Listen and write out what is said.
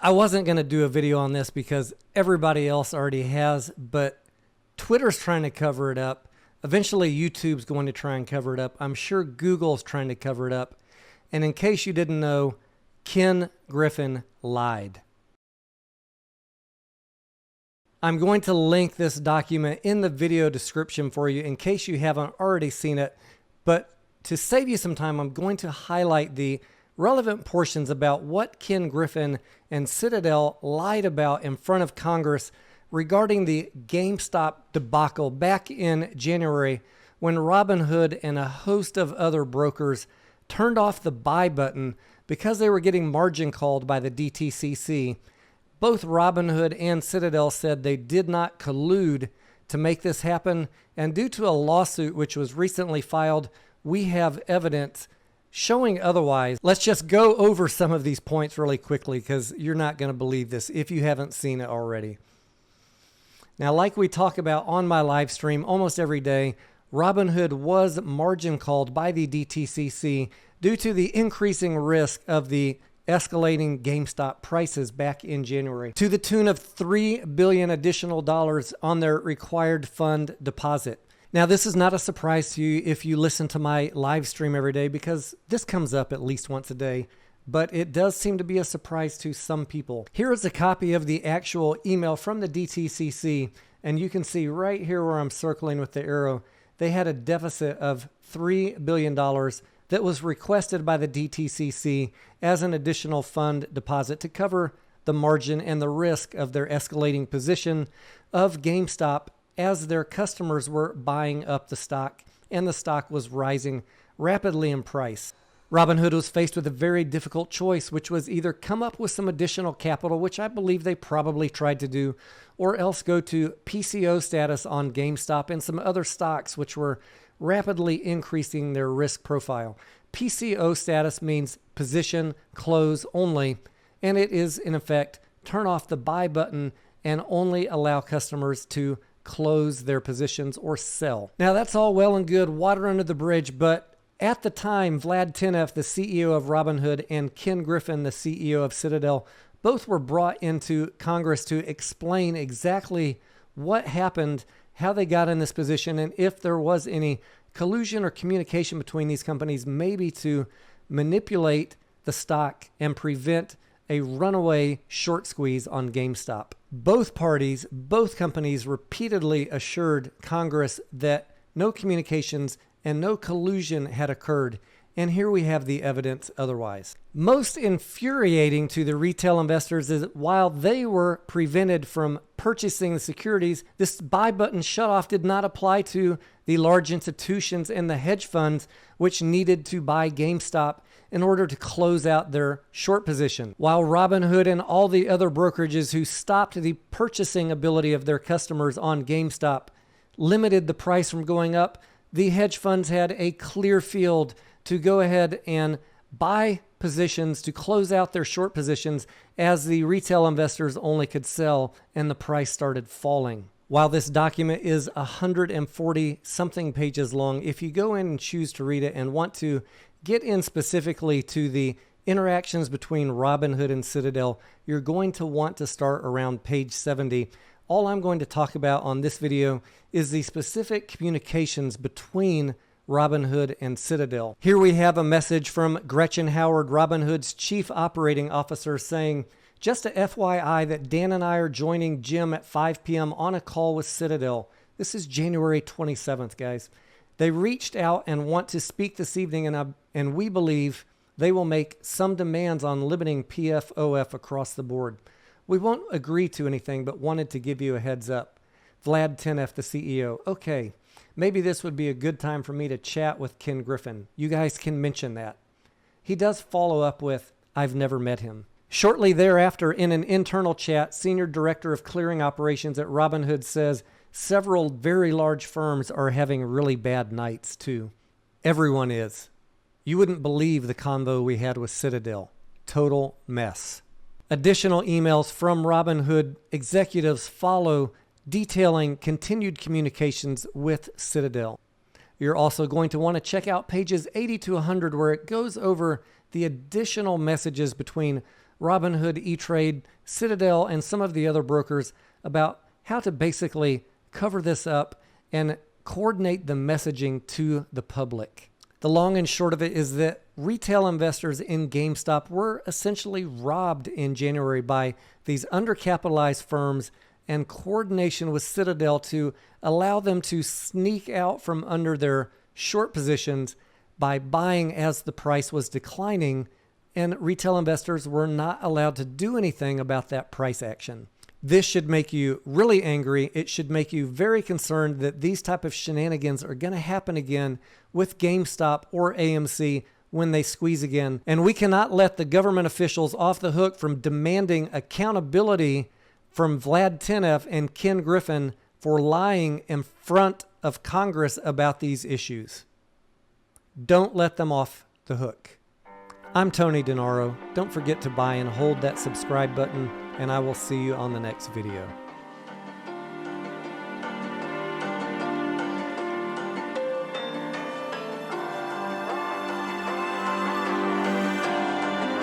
I wasn't going to do a video on this because everybody else already has, but Twitter's trying to cover it up. Eventually, YouTube's going to try and cover it up. I'm sure Google's trying to cover it up. And in case you didn't know, Ken Griffin lied. I'm going to link this document in the video description for you in case you haven't already seen it. But to save you some time, I'm going to highlight the relevant portions about what Ken Griffin and Citadel lied about in front of Congress regarding the Gamestop debacle back in January when Robinhood and a host of other brokers turned off the buy button because they were getting margin called by the DTCC. Both Robinhood and Citadel said they did not collude to make this happen, and due to a lawsuit which was recently filed, we have evidence showing otherwise. Let's just go over some of these points really quickly because you're not going to believe this if you haven't seen it already. Now, like we talk about on my live stream almost every day, Robinhood was margin called by the DTCC due to the increasing risk of the escalating GameStop prices back in January to the tune of $3 billion additional dollars on their required fund deposit. Now, this is not a surprise to you if you listen to my live stream every day because this comes up at least once a day, but it does seem to be a surprise to some people. Here is a copy of the actual email from the DTCC, and you can see right here where I'm circling with the arrow, they had a deficit of $3 billion that was requested by the DTCC as an additional fund deposit to cover the margin and the risk of their escalating position of GameStop as their customers were buying up the stock and the stock was rising rapidly in price. Robinhood was faced with a very difficult choice, which was either come up with some additional capital, which I believe they probably tried to do, or else go to PCO status on GameStop and some other stocks which were rapidly increasing their risk profile. PCO status means position close only, and it is in effect turn off the buy button and only allow customers to close their positions or sell. Now that's all well and good, water under the bridge, but at the time, Vlad Tenev, the CEO of Robinhood, and Ken Griffin, the CEO of Citadel, both were brought into Congress to explain exactly what happened, how they got in this position, and if there was any collusion or communication between these companies, maybe to manipulate the stock and prevent a runaway short squeeze on GameStop. Both parties, both companies repeatedly assured Congress that no communications and no collusion had occurred, and here we have the evidence otherwise. Most infuriating to the retail investors is that while they were prevented from purchasing the securities, this buy button shutoff did not apply to the large institutions and the hedge funds which needed to buy GameStop in order to close out their short position. While Robinhood and all the other brokerages who stopped the purchasing ability of their customers on GameStop limited the price from going up, the hedge funds had a clear field to go ahead and buy positions to close out their short positions as the retail investors only could sell and the price started falling. While this document is 140 something pages long, if you go in and choose to read it and want to get in specifically to the interactions between Robinhood and Citadel, you're going to want to start around page 70. All I'm going to talk about on this video is the specific communications between Robinhood and Citadel. Here we have a message from Gretchen Howard, Robinhood's chief operating officer, saying, just a FYI that Dan and I are joining Jim at 5 p.m. on a call with Citadel. This is January 27th, guys. They reached out and want to speak this evening, and we believe they will make some demands on limiting PFOF across the board. We won't agree to anything, but wanted to give you a heads up. Vlad Tenev, the CEO. Okay, maybe this would be a good time for me to chat with Ken Griffin. You guys can mention that. He does follow up with, I've never met him. Shortly thereafter, in an internal chat, Senior Director of Clearing Operations at Robinhood says several very large firms are having really bad nights too. Everyone is. You wouldn't believe the convo we had with Citadel. Total mess. Additional emails from Robinhood executives follow detailing continued communications with Citadel. You're also going to want to check out pages 80 to 100 where it goes over the additional messages between Robinhood, E-Trade, Citadel, and some of the other brokers about how to basically cover this up and coordinate the messaging to the public. The long and short of it is that retail investors in GameStop were essentially robbed in January by these undercapitalized firms and coordination with Citadel to allow them to sneak out from under their short positions by buying as the price was declining, and retail investors were not allowed to do anything about that price action. This should make you really angry. It should make you very concerned that these type of shenanigans are going to happen again with GameStop or AMC when they squeeze again. And we cannot let the government officials off the hook from demanding accountability from Vlad Tenev and Ken Griffin for lying in front of Congress about these issues. Don't let them off the hook. I'm Tony Denaro. Don't forget to buy and hold that subscribe button, and I will see you on the next video.